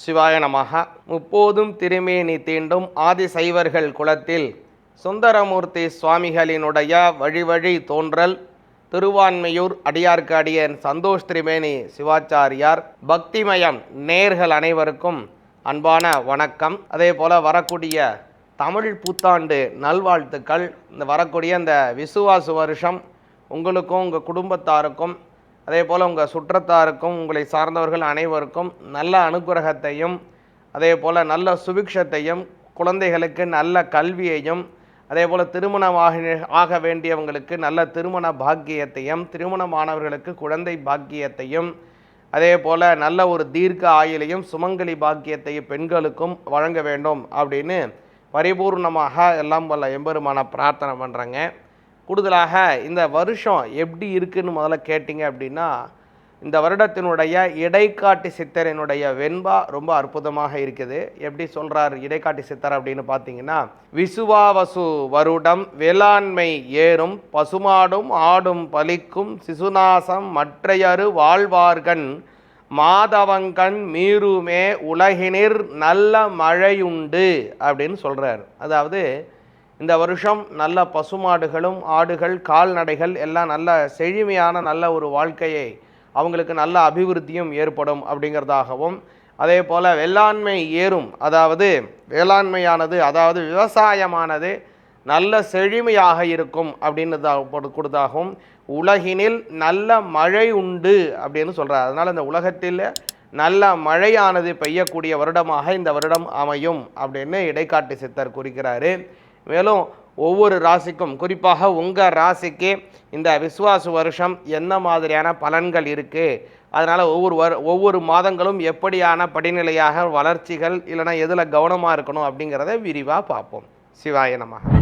சிவாய நமஹ. முப்போதும் திருமேனி தீண்டும் ஆதிசைவர்கள் குலத்தில் சுந்தரமூர்த்தி சுவாமிகளினுடைய வழி தோன்றல் திருவான்மையூர் அடியார்க்கு அடியன் சந்தோஷ் திரிமேனி சிவாச்சாரியார். பக்திமயம் நேர்கள் அனைவருக்கும் அன்பான வணக்கம். அதே போல் வரக்கூடிய தமிழ் புத்தாண்டு நல்வாழ்த்துக்கள். இந்த வரக்கூடிய இந்த விசுவாசு வருஷம் உங்களுக்கும் உங்கள் குடும்பத்தாருக்கும் அதே போல் உங்கள் சுற்றத்தாருக்கும் உங்களை சார்ந்தவர்கள் அனைவருக்கும் நல்ல அனுகிரகத்தையும் அதே போல் நல்ல சுபிக்ஷத்தையும் குழந்தைகளுக்கு நல்ல கல்வியையும் அதே போல் ஆக வேண்டியவங்களுக்கு நல்ல திருமண பாக்கியத்தையும் திருமணமானவர்களுக்கு குழந்தை பாக்கியத்தையும் அதே போல் நல்ல ஒரு தீர்க்க ஆயுளையும் சுமங்கலி பாக்கியத்தையும் பெண்களுக்கும் வழங்க வேண்டும் அப்படின்னு பரிபூர்ணமாக எல்லாம் வல்ல எம்பெருமான பிரார்த்தனை பண்ணுறேங்க. கூடுதலாக இந்த வருஷம் எப்படி இருக்குதுன்னு முதல்ல கேட்டிங்க அப்படின்னா, இந்த வருடத்தினுடைய இடைக்காட்டி சித்தரினுடைய வெண்பா ரொம்ப அற்புதமாக இருக்குது. எப்படி சொல்கிறார் இடைக்காட்டி சித்தர் அப்படின்னு பார்த்தீங்கன்னா, விசுவாவசு வருடம் வேளாண்மை ஏறும் பசுமாடும் ஆடும் பலிக்கும் சிசுநாசம் மற்றையரு வாழ்வார்கண் மாதவங்கண் மீறுமே உலகினிர் நல்ல மழையுண்டு அப்படின்னு சொல்கிறார். அதாவது இந்த வருஷம் நல்ல பசுமாடுகளும் ஆடுகள் கால்நடைகள் எல்லாம் நல்ல செழுமையான நல்ல ஒரு வாழ்க்கையை அவங்களுக்கு நல்ல அபிவிருத்தியும் ஏற்படும் அப்படிங்கிறதாகவும், அதே போல் வேளாண்மை ஏறும், அதாவது வேளாண்மையானது அதாவது விவசாயமானது நல்ல செழுமையாக இருக்கும் அப்படின்னு கொடுத்தாகவும், உலகினில் நல்ல மழை உண்டு அப்படின்னு சொல்கிறார். அதனால் இந்த உலகத்தில் நல்ல மழையானது பெய்யக்கூடிய வருடமாக இந்த வருடம் அமையும் அப்படின்னு இடைக்காட்டு சித்தர் குறிக்கிறாரு. மேலும் ஒவ்வொரு ராசிக்கும் குறிப்பாக உங்கள் ராசிக்கு இந்த விசுவாச வருஷம் என்ன மாதிரியான பலன்கள் இருக்குது, அதனால் ஒவ்வொரு மாதங்களும் எப்படியான படிநிலையாக வளர்ச்சிகள் இல்லைனா எதில் கவனமாக இருக்கணும் அப்படிங்கிறத விரிவாக பார்ப்போம். சிவாய நமஹ.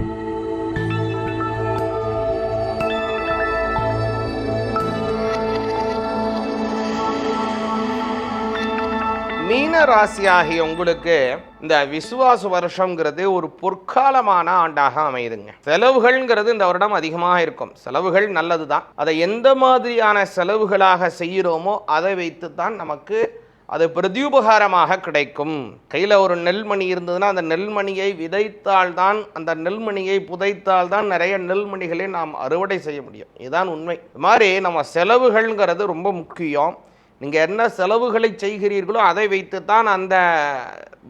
மீன ராசியாகிய உங்களுக்கு இந்த விசுவாச வருஷங்கிறது ஒரு பொற்காலமான ஆண்டாக அமையுதுங்க. செலவுகள்ங்கிறது இந்த வருடம் அதிகமாக இருக்கும். செலவுகள் நல்லது தான். அதை எந்த மாதிரியான செலவுகளாக செய்கிறோமோ அதை வைத்து தான் நமக்கு அது பிரதியுபகாரமாக கிடைக்கும். கையில் ஒரு நெல்மணி இருந்ததுன்னா அந்த நெல்மணியை விதைத்தால்தான், அந்த நெல்மணியை புதைத்தால்தான் நிறைய நெல்மணிகளை நாம் அறுவடை செய்ய முடியும். இதுதான் உண்மை. இது மாதிரி நம்ம செலவுகள்ங்கிறது ரொம்ப முக்கியம். நீங்கள் என்ன செலவுகளை செய்கிறீர்களோ அதை வைத்து தான் அந்த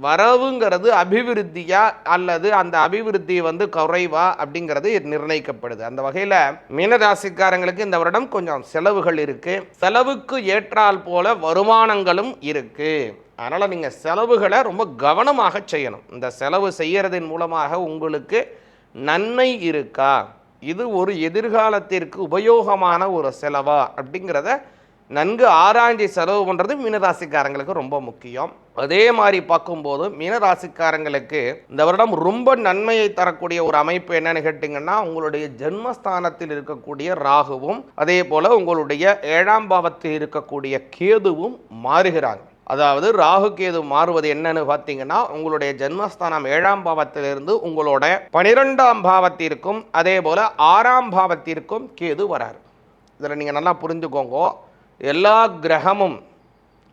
வரவுங்கிறது அபிவிருத்தியா அல்லது அந்த அபிவிருத்தி குறைவா அப்படிங்கிறது நிர்ணயிக்கப்படுது. அந்த வகையில் மீனராசிக்காரங்களுக்கு இந்த வருடம் கொஞ்சம் செலவுகள் இருக்குது. செலவுக்கு ஏற்றால் போல வருமானங்களும் இருக்குது. அதனால் நீங்கள் செலவுகளை ரொம்ப கவனமாக செய்யணும். இந்த செலவு செய்கிறதன் மூலமாக உங்களுக்கு நன்மை இருக்கா, இது ஒரு எதிர்காலத்திற்கு உபயோகமான ஒரு செலவா அப்படிங்கிறத நன்கு ஆராய்ச்சி செலவு பண்ணுறது மீனராசிக்காரங்களுக்கு ரொம்ப முக்கியம். அதே மாதிரி பார்க்கும்போது மீனராசிக்காரங்களுக்கு இந்த வருடம் ரொம்ப நன்மையை தரக்கூடிய ஒரு அமைப்பு என்னன்னு கேட்டிங்கன்னா, உங்களுடைய ஜென்மஸ்தானத்தில் இருக்கக்கூடிய ராகுவும் அதே போல் உங்களுடைய 7ஆம் பாவத்தில் இருக்கக்கூடிய கேதுவும் மாறுகிறாங்க. அதாவது ராகு கேது மாறுவது என்னன்னு பார்த்தீங்கன்னா, உங்களுடைய ஜென்மஸ்தானம் 7ஆம் பாவத்திலிருந்து உங்களோட 12ஆம் பாவத்திற்கும் அதே போல் 6ஆம் பாவத்திற்கும் கேது வராரு. இதில் நீங்கள் நல்லா புரிஞ்சுக்கோங்க. எல்லா கிரகமும்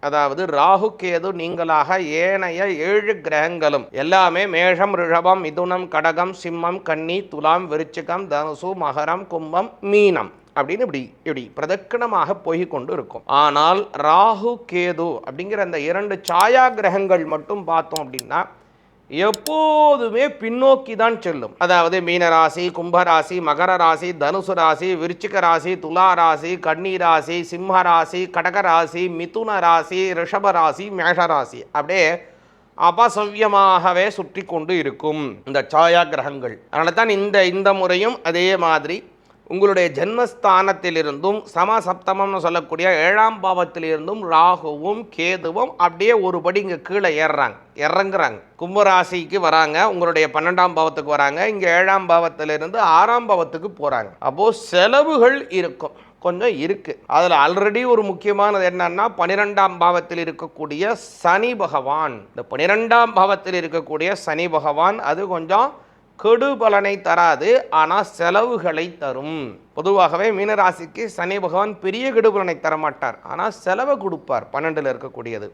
அதாவது ராகு கேது நீங்களாக ஏனைய 7 கிரகங்களும் எல்லாமே மேஷம் ரிஷபம் மிதுனம் கடகம் சிம்மம் கன்னி துலாம் விருச்சிகம் தனுசு மகரம் கும்பம் மீனம் அப்படின்னு இப்படி பிரதட்சணமாக போய் கொண்டு இருக்கும். ஆனால் ராகு கேது அப்படிங்கிற அந்த 2 சாயா கிரகங்கள் மட்டும் பார்த்தோம் அப்படின்னா எப்போதுமே பின்னோக்கி தான் செல்லும். அதாவது மீனராசி, கும்பராசி, மகர ராசி, தனுசு ராசி, விருச்சிக ராசி, துலா ராசி, கன்னி ராசி, சிம்ம ராசி, கடக ராசி, மிதுன ராசி, ரிஷப ராசி, மேஷ ராசி அப்படியே அபசவ்யமாகவே சுற்றி கொண்டு இருக்கும் இந்த சாயா கிரகங்கள். அதனால தான் இந்த முறையும் அதே மாதிரி உங்களுடைய ஜென்மஸ்தானத்திலிருந்தும் சமசப்தமம்னு சொல்லக்கூடிய 7ஆம் பாவத்திலிருந்தும் ராகுவும் கேதுவும் அப்படியே ஒருபடி இங்கே கீழே இறங்குறாங்க. கும்பராசிக்கு வராங்க, உங்களுடைய 12ஆம் பாவத்துக்கு வராங்க, இங்கே 7ஆம் பாவத்திலிருந்து 6ஆம் பாவத்துக்கு போகிறாங்க. அப்போது செலவுகள் இருக்கும், கொஞ்சம் இருக்குது. அதில் ஆல்ரெடி ஒரு முக்கியமானது என்னன்னா 12ஆம் பாவத்தில் இருக்கக்கூடிய சனி பகவான். இந்த 12ஆம் பாவத்தில் இருக்கக்கூடிய சனி பகவான் அது கொஞ்சம் கெடு பலனை தராது, ஆனால் செலவுகளை தரும். பொதுவாகவே மீனராசிக்கு சனி பகவான் பெரிய கெடு பலனை தரமாட்டார், ஆனால் செலவை கொடுப்பார். 12ல் இருக்கக்கூடியது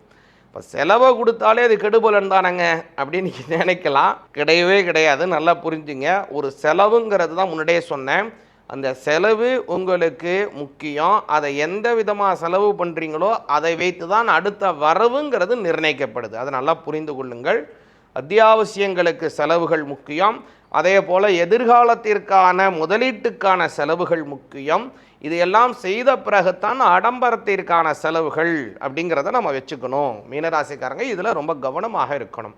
இப்போ செலவை கொடுத்தாலே அது கெடுபலன் தானங்க அப்படின்னு நினைக்கலாம். கிடையவே கிடையாது. நல்லா புரிஞ்சுங்க. ஒரு செலவுங்கிறது தான் முன்னாடியே சொன்னேன். அந்த செலவு உங்களுக்கு முக்கியம். அதை எந்த விதமாக செலவு பண்ணுறீங்களோ அதை வைத்து தான் அடுத்த வரவுங்கிறது நிர்ணயிக்கப்படுது. அதை நல்லா புரிந்து கொள்ளுங்கள். அத்தியாவசியங்களுக்கு செலவுகள் முக்கியம். அதே போல் எதிர்காலத்திற்கான முதலீட்டுக்கான செலவுகள் முக்கியம். இதையெல்லாம் செய்த பிறகுத்தான் ஆடம்பரத்திற்கான செலவுகள் அப்படிங்கிறத நம்ம வச்சுக்கணும். மீனராசிக்காரங்க இதில் ரொம்ப கவனமாக இருக்கணும்.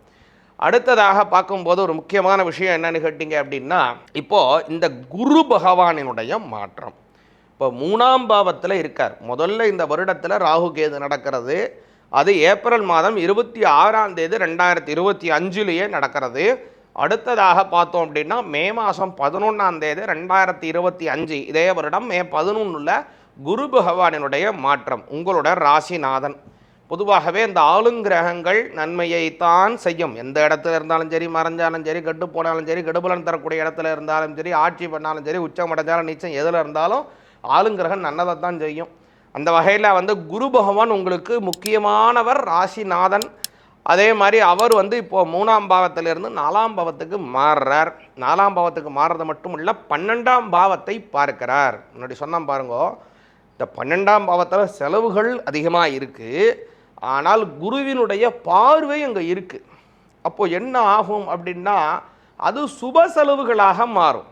அடுத்ததாக பார்க்கும்போது ஒரு முக்கியமான விஷயம் என்னன்னு கேட்டிங்க அப்படின்னா, இப்போது இந்த குரு பகவானினுடைய மாற்றம் இப்போ 3ஆம் பாவத்தில் இருக்கார். முதல்ல இந்த வருடத்தில் ராகு கேது நடக்கிறது. அது ஏப்ரல் மாதம் 26ஆம் தேதி 2025 நடக்கிறது. அடுத்ததாக பார்த்தோம் அப்படின்னா மே மாதம் 11ஆம் தேதி 2025 இதே வருடம் மே 11 குரு பகவானினுடைய மாற்றம் உங்களோட ராசிநாதன். பொதுவாகவே இந்த ஆளுங்கிரகங்கள் நன்மையைத்தான் செய்யும். எந்த இடத்துல இருந்தாலும் சரி, மறைஞ்சாலும் சரி, கெட்டு போனாலும் சரி, கெடுபலன் தரக்கூடிய இடத்துல இருந்தாலும் சரி, ஆட்சி பண்ணாலும் சரி, உச்சம் அடைஞ்சாலும் நீச்சம் எதில் இருந்தாலும் ஆளுங்கிரகம் நல்லதை தான் செய்யும். அந்த வகையில் குரு பகவான் உங்களுக்கு முக்கியமானவர், ராசிநாதன். அதே மாதிரி அவர் இப்போது 3ஆம் பாவத்திலிருந்து 4ஆம் பாவத்துக்கு மாறுறார். 4ஆம் பாவத்துக்கு மாறுறது மட்டும் இல்லை, 12ஆம் பாவத்தை பார்க்கிறார். முன்னாடி சொன்னால் பாருங்க, இந்த 12ஆம் பாவத்தில் செலவுகள் அதிகமாக இருக்குது. ஆனால் குருவினுடைய பார்வை அங்கே இருக்குது. அப்போது என்ன ஆகும் அப்படின்னா அது சுப செலவுகளாக மாறும்.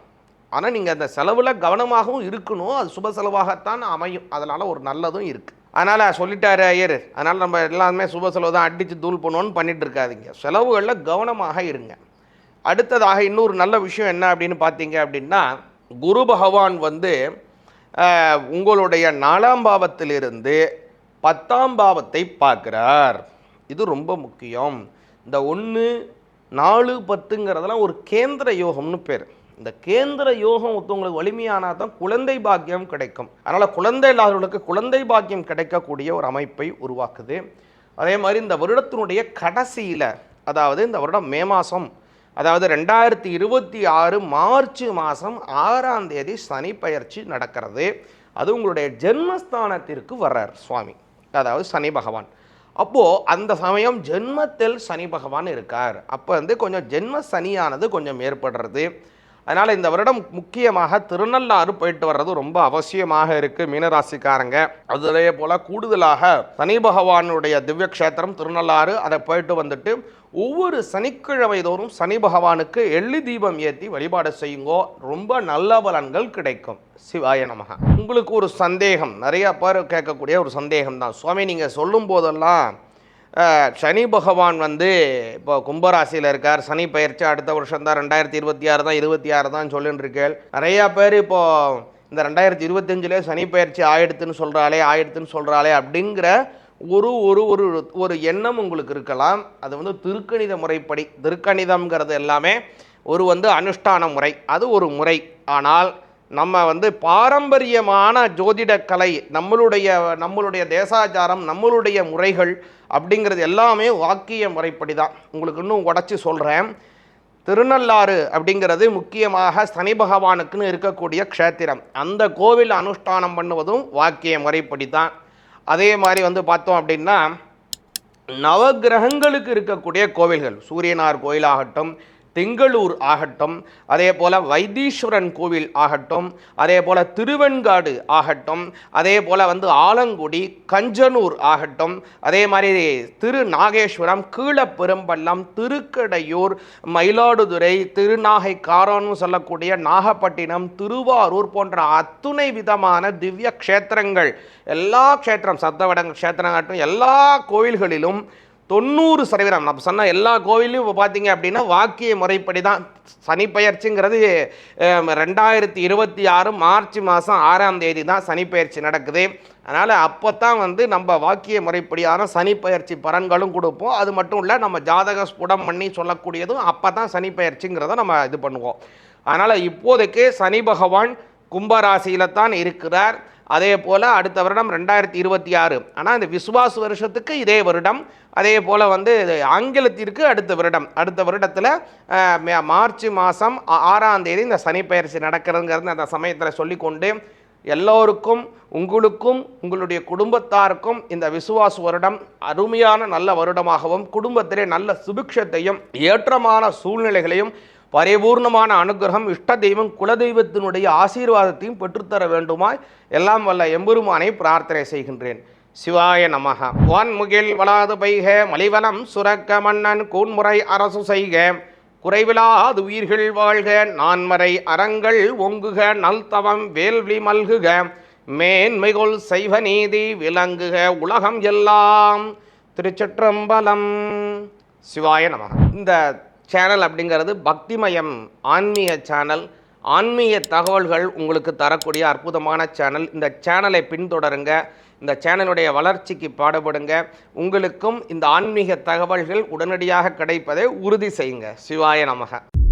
ஆனால் நீங்கள் அந்த செலவில் கவனமாகவும் இருக்கணும். அது சுப செலவாகத்தான் அமையும். அதனால் ஒரு நல்லதும் இருக்குது. அதனால் சொல்லிட்டாரு ஐயர், அதனால் நம்ம எல்லாருமே சுப செலவு தான் அடித்து தூள் பண்ணுவோன்னு பண்ணிகிட்டு இருக்காதிங்க. செலவுகளில் கவனமாக இருங்க. அடுத்ததாக இன்னொரு நல்ல விஷயம் என்ன அப்படின்னு பார்த்தீங்க அப்படின்னா, குரு பகவான் உங்களுடைய 4ஆம் பாவத்திலிருந்து 10ஆம் பாவத்தை பார்க்கிறார். இது ரொம்ப முக்கியம். இந்த 1, 4, 10ங்கிறதெல்லாம் ஒரு கேந்திர யோகம்னு பேர். இந்த கேந்திர யோகம் ஒருத்தவங்களுக்கு வலிமையானால் தான் குழந்தை பாக்கியம் கிடைக்கும். அதனால் குழந்தை இல்லாதவர்களுக்கு குழந்தை பாக்கியம் கிடைக்கக்கூடிய ஒரு அமைப்பை உருவாக்குது. அதே மாதிரி இந்த வருடத்தினுடைய கடைசியில், அதாவது இந்த வருடம் மே மாதம், அதாவது 2026 மார்ச் மாதம் 6ஆம் தேதி சனி பெயர்ச்சி நடக்கிறது. அது உங்களுடைய ஜென்மஸ்தானத்திற்கு வர்றார் சுவாமி, அதாவது சனி பகவான். அப்போது அந்த சமயம் ஜென்மத்தில் சனி பகவான் இருக்கார். அப்போ கொஞ்சம் ஜென்ம சனியானது கொஞ்சம் ஏற்படுறது. அதனால் இந்த வருடம் முக்கியமாக திருநள்ளாறு போயிட்டு வர்றது ரொம்ப அவசியமாக இருக்குது மீனராசிக்காரங்க. அதே போல் கூடுதலாக சனி பகவானுடைய திவ்ய கஷேத்திரம் திருநள்ளாறு, அதை போயிட்டு ஒவ்வொரு சனிக்கிழமை தோறும் சனி பகவானுக்கு எள்ளி தீபம் ஏற்றி வழிபாடு செய்யுங்கோ. ரொம்ப நல்ல பலன்கள் கிடைக்கும். சிவாய நமக. உங்களுக்கு ஒரு சந்தேகம், நிறைய பேர் கேட்கக்கூடிய ஒரு சந்தேகம் தான், சுவாமி நீங்கள் சொல்லும் போதெல்லாம் சனி பகவான் இப்போ கும்பராசியில் இருக்கார், சனி பயிற்சி அடுத்த வருஷம் தான் 2026 தான் 26 தான் சொல்லின்னு இருக்கேன். நிறையா பேர் இப்போது இந்த 2025 சனி பயிற்சி ஆயிடுத்துன்னு சொல்கிறாளே அப்படிங்கிற ஒரு ஒரு ஒரு ஒரு எண்ணம் உங்களுக்கு இருக்கலாம். அது திருக்கணித முறைப்படி, திருக்கணிதம்ங்கிறது எல்லாமே ஒரு அனுஷ்டான முறை, அது ஒரு முறை. ஆனால் நம்ம பாரம்பரியமான ஜோதிட கலை, நம்மளுடைய தேசாச்சாரம், நம்மளுடைய முறைகள் அப்படிங்கிறது எல்லாமே வாக்கிய முறைப்படி தான். உங்களுக்கு இன்னும் உடச்சி சொல்கிறேன். திருநள்ளாறு அப்படிங்கிறது முக்கியமாக சனி பகவானுக்குன்னு இருக்கக்கூடிய க்ஷேத்திரம். அந்த கோவில் அனுஷ்டானம் பண்ணுவதும் வாக்கிய முறைப்படி தான். அதே மாதிரி பார்த்தோம் அப்படின்னா நவகிரகங்களுக்கு இருக்கக்கூடிய கோவில்கள், சூரியனார் கோயிலாகட்டும், திங்களூர் ஆகட்டும், அதே போல் வைத்தீஸ்வரன் கோவில் ஆகட்டும், அதே போல் திருவெண்காடு ஆகட்டும், அதே போல் ஆலங்குடி, கஞ்சனூர் ஆகட்டும், அதே மாதிரி திருநாகேஸ்வரம், கீழப்பெரும்பள்ளம், திருக்கடையூர், மயிலாடுதுறை, திருநாகை காரோன்னு சொல்லக்கூடிய நாகப்பட்டினம், திருவாரூர் போன்ற அத்துணை விதமான திவ்ய க்ஷேத்திரங்கள், எல்லா க்ஷேத்திரம் சப்தவடங்க க்ஷேத்திரங்காட்டும் எல்லா கோவில்களிலும் 90% நம்ம சொன்ன எல்லா கோவிலையும் இப்போ பார்த்தீங்க அப்படின்னா வாக்கிய முறைப்படி தான். சனி பெயர்ச்சிங்கிறது 2026 மார்ச் மாதம் 6ஆம் தேதி தான் சனி பெயர்ச்சி நடக்குது. அதனால் அப்போ தான் நம்ம வாக்கிய முறைப்படியான சனி பெயர்ச்சி பலன்களும் கொடுப்போம். அது மட்டும் இல்லை, நம்ம ஜாதக ஸ்புடம் பண்ணி சொல்லக்கூடியதும் அப்போ தான் சனி பெயர்ச்சிங்கிறத நம்ம இது பண்ணுவோம். அதனால் இப்போதைக்கு சனி பகவான் கும்பராசியில் தான் இருக்கிறார். அதே போல் அடுத்த வருடம் 2026, ஆனால் இந்த விசுவாச வருஷத்துக்கு இதே வருடம், அதே போல் ஆங்கிலத்திற்கு அடுத்த வருடத்தில் மார்ச் மாதம் 6ஆம் தேதி இந்த சனி பெயர்ச்சி நடக்கிறதுங்கிறது அந்த சமயத்தில் சொல்லிக்கொண்டு எல்லோருக்கும், உங்களுக்கும் உங்களுடைய குடும்பத்தாருக்கும் இந்த விசுவாச வருடம் அருமையான நல்ல வருடமாகவும் குடும்பத்திலே நல்ல சுபிக்ஷத்தையும் ஏற்றமான சூழ்நிலைகளையும் பரிபூர்ணமான அனுகிரகம் இஷ்ட தெய்வம் குலதெய்வத்தினுடைய ஆசீர்வாதத்தையும் பெற்றுத்தர வேண்டுமாய் எல்லாம் வல்ல எம்பெருமானை பிரார்த்தனை செய்கின்றேன். சிவாய நமக. வான்முகில் வளாது பைக மலிவலம் சுரக்க மன்னன் கூன்முறை அரசு செய்க குறைவிலாது உயிர்கள் வாழ்க நான்மறை அறங்கள் ஒங்குக நல்தவம் வேள்வி மல்குக மேன்மைகொள் செய்வ நீதி விளங்குக உலகம் எல்லாம். திருச்சிற்றம்பலம். சிவாய நமக. இந்த சேனல் அப்படிங்கிறது பக்திமயம் ஆன்மீக சேனல். ஆன்மீக தகவல்கள் உங்களுக்கு தரக்கூடிய அற்புதமான சேனல். இந்த சேனலை பின்தொடருங்க. இந்த சேனலுடைய வளர்ச்சிக்கு பாடுபடுங்க. உங்களுக்கும் இந்த ஆன்மீக தகவல்கள் உடனடியாக கிடைப்பதை உறுதி செய்யுங்க. சிவாய நமக.